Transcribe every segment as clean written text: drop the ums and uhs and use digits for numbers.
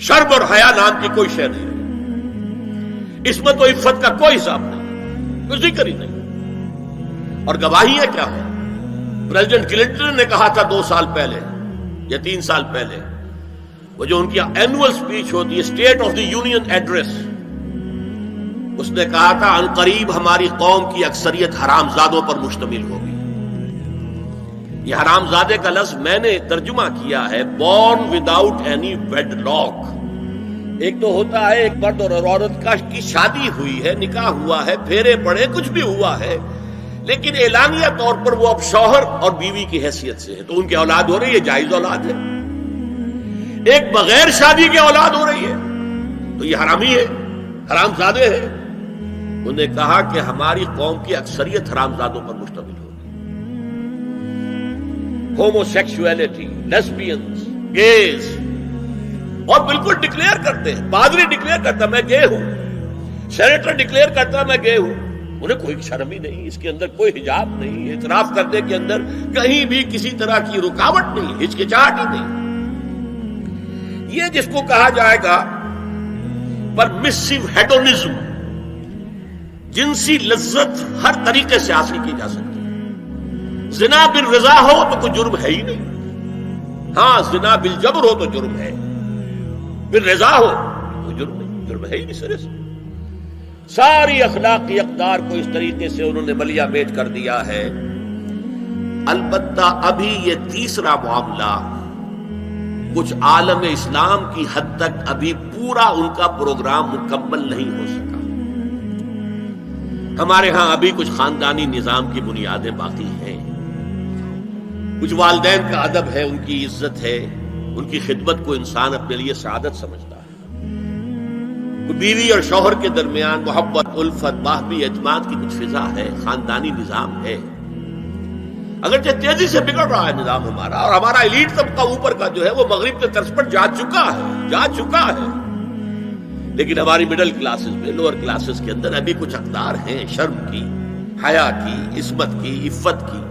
شرم اور حیا نام کی کوئی شے نہیں رہی، عصمت و عفت کا کوئی حساب نہیں، کوئی ذکر ہی نہیں۔ اور گواہیاں کیا ہے؟ پریزیڈنٹ کلنٹن نے کہا تھا 2 سال پہلے یا 3 سال پہلے، وہ جو ان کی اینوئل سپیچ ہوتی ہے، state of the union address, اس نے کہا تھا ان قریب ہماری قوم کی اکثریت حرام زادوں پر مشتمل ہوگی۔ یہ حرام زادے کا لفظ میں نے ترجمہ کیا ہے born without any wedlock. ایک تو ہوتا ہے ایک مرد اور عورت کی شادی ہوئی ہے، نکاح ہوا ہے، پھیرے پڑے، کچھ بھی ہوا ہے، لیکن اعلانیہ طور پر وہ اب شوہر اور بیوی کی حیثیت سے ہے، تو ان کی اولاد ہو رہی ہے، جائز اولاد ہے۔ ایک بغیر شادی کی اولاد ہو رہی ہے تو یہ حرامی ہے، حرام زادے ہے۔ انہوں نے کہا کہ ہماری قوم کی اکثریت حرام زادوں پر مشتمل ہوگی۔ ہومو سیکسولیٹی، لیسبینز، گیز، اور بالکل ڈکلیئر کرتے ہیں، پادری ڈکلیئر کرتا میں گے ہوں، سینیٹر ڈکلیئر کرتا میں گے ہوں، انہیں کوئی شرم ہی نہیں، اس کے اندر کوئی حجاب نہیں، اعتراف کرنے کے اندر کہیں بھی کسی طرح کی رکاوٹ نہیں، ہچکچاہٹ ہی نہیں۔ یہ جس کو کہا جائے گا پرمیسو ہیڈونزم، جنسی لذت ہر طریقے سے حاصل کی جا سکتی ہے۔ زنا بالرضا ہو تو کوئی جرم ہے ہی نہیں، ہاں زنا بالجبر ہو تو جرم ہے، بالرضا ہو تو جرم نہیں، جرم ہے ہی نہیں سرے سے۔ ساری اخلاقی اقدار کو اس طریقے سے انہوں نے ملیا میٹ کر دیا ہے۔ البتہ ابھی یہ تیسرا معاملہ کچھ عالم اسلام کی حد تک ابھی پورا ان کا پروگرام مکمل نہیں ہو سکا۔ ہمارے ہاں ابھی کچھ خاندانی نظام کی بنیادیں باقی ہیں، کچھ والدین کا ادب ہے، ان کی عزت ہے، ان کی خدمت کو انسان اپنے لیے سعادت سمجھتا ہے۔ بیوی اور شوہر کے درمیان محبت، الفت، باہمی اعتماد کی کچھ فضا ہے، خاندانی نظام ہے۔ اگرچہ تیزی سے بگڑ رہا ہے نظام ہمارا، اور ہمارا ایلیٹ طبقہ اوپر کا جو ہے وہ مغرب کے طرز پر جا چکا ہے، لیکن ہماری مڈل کلاسز میں، لوور کلاسز کے اندر ابھی کچھ اقدار ہیں شرم کی، حیا کی، عصمت کی، عفت کی۔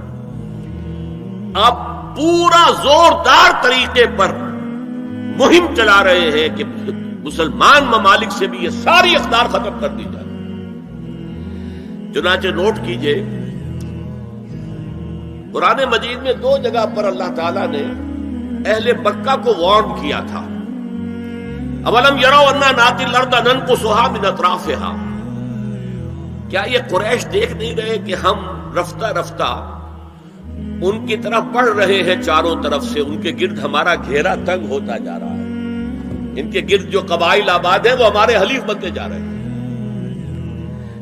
آپ پورا زوردار طریقے پر مہم چلا رہے ہیں کہ مسلمان ممالک سے بھی یہ ساری اقدار ختم کر دی جائے۔ چنانچہ نوٹ کیجئے، قرآن مجید میں 2 جگہ پر اللہ تعالیٰ نے اہل مکہ کو وارن کیا تھا۔ اولم یروا انا ناتی الارض ننقصها من اطرافها، کیا یہ قریش دیکھ نہیں رہے کہ ہم رفتہ رفتہ ان کی طرف بڑھ رہے ہیں، چاروں طرف سے ان کے گرد ہمارا گھیرا تنگ ہوتا جا رہا ہے، ان کے گرد جو قبائل آباد ہیں وہ ہمارے حلیف بنتے جا رہے ہیں۔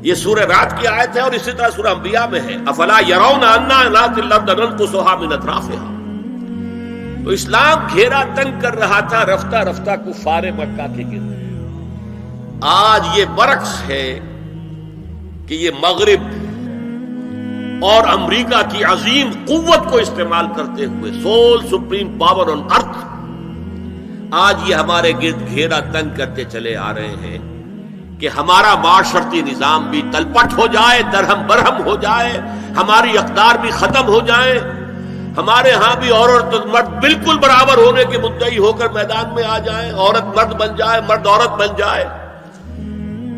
یہ سورہ رعد کی آیت ہے، اور اسی طرح سورہ انبیاء میں ہے، افلا یرون انا ناتی الارض ننقصها من اطرافها۔ تو اسلام گھیرا تنگ کر رہا تھا رفتہ رفتہ کفار مکہ کے گرد۔ آج یہ برعکس ہے کہ یہ مغرب اور امریکہ کی عظیم قوت کو استعمال کرتے ہوئے، سول سپریم پاور آن ارتھ، آج یہ ہمارے گرد گھیرا تنگ کرتے چلے آ رہے ہیں کہ ہمارا معاشرتی نظام بھی تلپٹ ہو جائے، درہم برہم ہو جائے، ہماری اقدار بھی ختم ہو جائیں، ہمارے ہاں بھی عورت اور مرد بالکل برابر ہونے کے مدعی ہو کر میدان میں آ جائیں، عورت مرد بن جائے، مرد عورت بن جائے،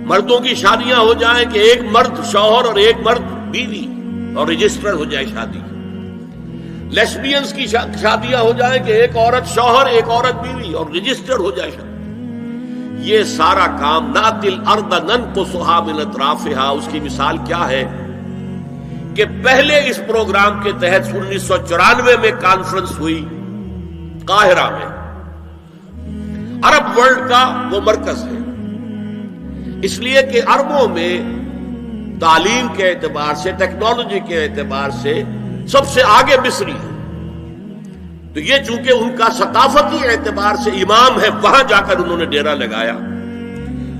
مردوں کی شادیاں ہو جائیں کہ ایک مرد شوہر اور ایک مرد بیوی، اور رجسٹر ہو جائے شادی، لیسبینز کی شادیاں ہو جائیں کہ ایک عورت شوہر، ایک عورت بیوی، اور رجسٹر ہو جائے شادی۔ یہ سارا کام ناتی الارض ننقصها من اطرافها، اس کی مثال کیا ہے کہ پہلے اس پروگرام کے تحت 1994 میں کانفرنس ہوئی قاہرہ میں، عرب ورلڈ کا وہ مرکز ہے، اس لیے کہ عربوں میں تعلیم کے اعتبار سے، ٹیکنالوجی کے اعتبار سے سب سے آگے مصری ہے، تو یہ چونکہ ان کا ثقافتی اعتبار سے امام ہے، وہاں جا کر انہوں نے ڈیرا لگایا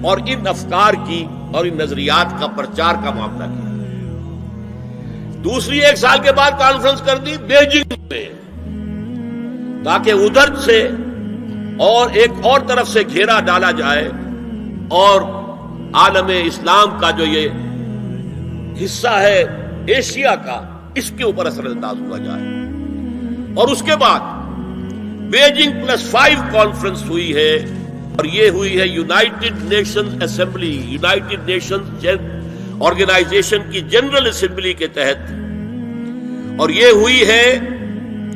اور ان افکار کی اور ان نظریات کا پرچار کا معاملہ کیا۔ دوسری 1 سال کے بعد کانفرنس کر دی بیجنگ میں، تاکہ ادھر سے اور ایک اور طرف سے گھیرا ڈالا جائے اور عالم اسلام کا جو یہ حصہ ہے ایشیا کا، اس کے اوپر اثر انداز ہوا جائے۔ اور اس کے بعد بیجنگ +5 کانفرنس ہوئی ہے اور یہ ہوئی ہے United Nations Assembly, United Nations Organisation کی جنرل اسمبلی کے تحت، اور یہ ہوئی ہے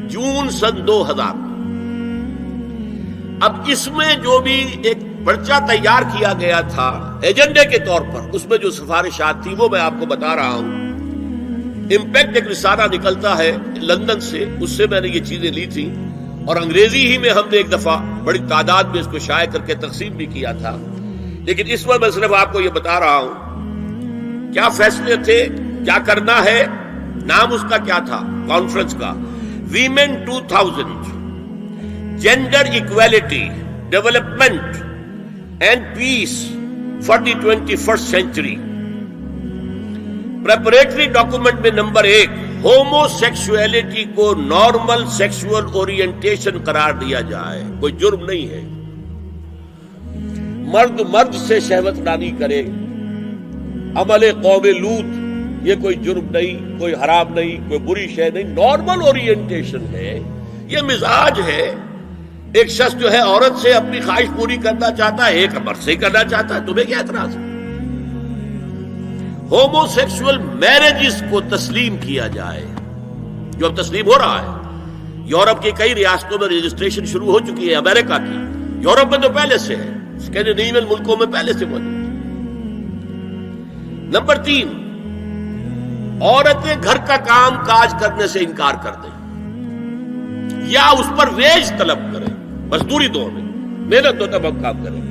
جون سن 2000۔ اب اس میں جو بھی ایک پرچہ تیار کیا گیا تھا ایجنڈے کے طور پر، اس میں جو سفارشات تھی وہ میں آپ کو بتا رہا ہوں۔ امپیکٹ ایک رسالہ نکلتا ہے لندن سے، اس سے میں نے یہ چیزیں لی تھی، اور انگریزی ہی میں ہم نے ایک دفعہ بڑی تعداد میں اس کو شائع کر کے تقسیم بھی کیا تھا، لیکن اس میں صرف آپ کو یہ بتا رہا ہوں کیا فیصلے تھے، کیا کرنا ہے۔ نام اس کا کیا تھا کانفرنس کا؟ Women 2000 gender equality development and peace for the 21st century. Preparatory document میں نمبر 1 ہومو سیکسولیٹی کو نارمل سیکسول اورینٹیشن قرار دیا جائے، کوئی جرم نہیں ہے۔ مرد مرد سے شہوت رانی کرے، عمل قوم لوط، یہ کوئی جرم نہیں، کوئی حرام نہیں، کوئی بری شے نہیں، نارمل اورینٹیشن ہے، یہ مزاج ہے۔ ایک شخص جو ہے عورت سے اپنی خواہش پوری کرنا چاہتا ہے، ایک مرد سے ہی کرنا چاہتا ہے، تمہیں کیا اعتراض ہے؟ ہومو سیکسول میرجز کو تسلیم کیا جائے، جو اب تسلیم ہو رہا ہے۔ یورپ کی کئی ریاستوں میں رجسٹریشن شروع ہو چکی ہے، امریکہ کی، یورپ میں تو پہلے سے ہے، اسکینڈینیوین ملکوں میں پہلے سے موجود۔ نمبر 3 عورتیں گھر کا کام کاج کرنے سے انکار کر دیں یا اس پر ویج طلب کریں، مزدوری دو میں، محنت دو تب ہم کام کریں۔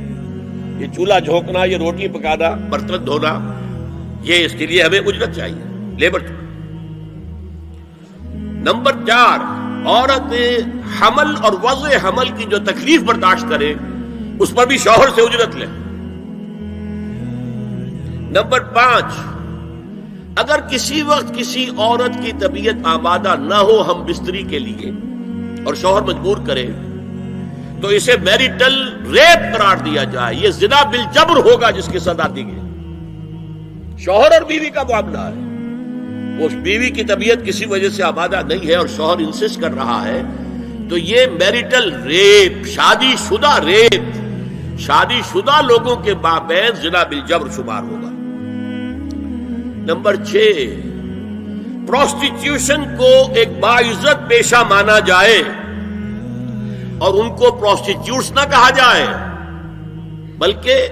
یہ چولہا جھونکنا، یہ روٹی پکانا، برتن دھونا، یہ اس کے لیے ہمیں اجرت چاہیے، لیبر۔ نمبر 4 عورتیں حمل اور وضع حمل کی جو تکلیف برداشت کریں اس پر بھی شوہر سے اجرت لیں۔ نمبر 5 اگر کسی وقت کسی عورت کی طبیعت آمادہ نہ ہو ہم بستری کے لیے اور شوہر مجبور کرے تو اسے میریٹل ریپ قرار دیا جائے، یہ زنا بالجبر ہوگا جس کی سزا دی گئی۔ شوہر اور بیوی کا معاملہ ہے، وہ بیوی کی طبیعت کسی وجہ سے آمادہ نہیں ہے اور شوہر انسسٹ کر رہا ہے تو یہ میریٹل ریپ، شادی شدہ ریپ، شادی شدہ لوگوں کے مابین زنا بالجبر شمار ہوگا۔ نمبر 6 پروسٹیٹیوشن کو ایک باعزت پیشہ مانا جائے اور ان کو پروسٹیٹیوٹس نہ کہا جائے بلکہ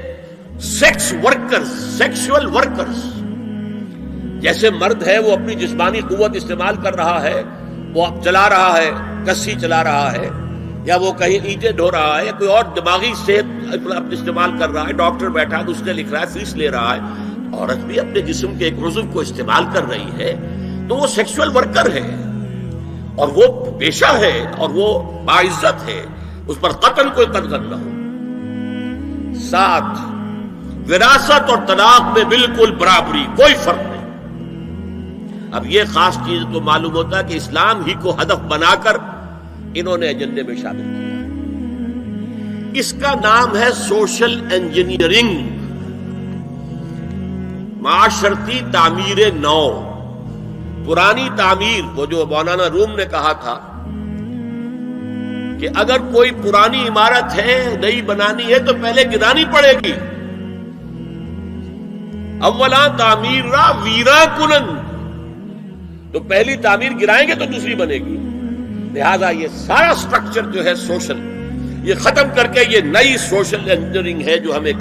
سیکس ورکرز، سیکسول ورکرز۔ جیسے مرد ہے وہ اپنی جسمانی قوت استعمال کر رہا ہے، وہ چلا رہا ہے، کسی چلا رہا ہے، یا وہ کہیں اینٹیں ڈھو رہا ہے، یا کوئی اور دماغی صحت اپنے استعمال کر رہا ہے، ڈاکٹر بیٹھا ہے اس نے لکھ رہا ہے، فیس لے رہا ہے، عورت بھی اپنے جسم کے ایک عضو کو استعمال کر رہی ہے تو وہ سیکسول ورکر ہے اور وہ پیشہ ہے اور وہ باعزت ہے، اس پر قتل کوئی قتل نہ ہو۔ 7 وراثت اور طلاق میں بالکل برابری، کوئی فرق نہیں۔ اب یہ خاص چیز تو معلوم ہوتا ہے کہ اسلام ہی کو ہدف بنا کر انہوں نے ایجنڈے میں شامل کیا۔ اس کا نام ہے سوشل انجینئرنگ، معاشرتی تعمیر نو۔ پرانی تعمیر، وہ جو مولانا روم نے کہا تھا کہ اگر کوئی پرانی عمارت ہے نئی بنانی ہے تو پہلے گرانی پڑے گی، اولا تعمیر را ویرا کنن، تو پہلی تعمیر گرائیں گے تو دوسری بنے گی۔ لہذا یہ سارا سٹرکچر جو ہے سوشل، یہ ختم کر کے یہ نئی سوشل انجینئرنگ ہے جو ہمیں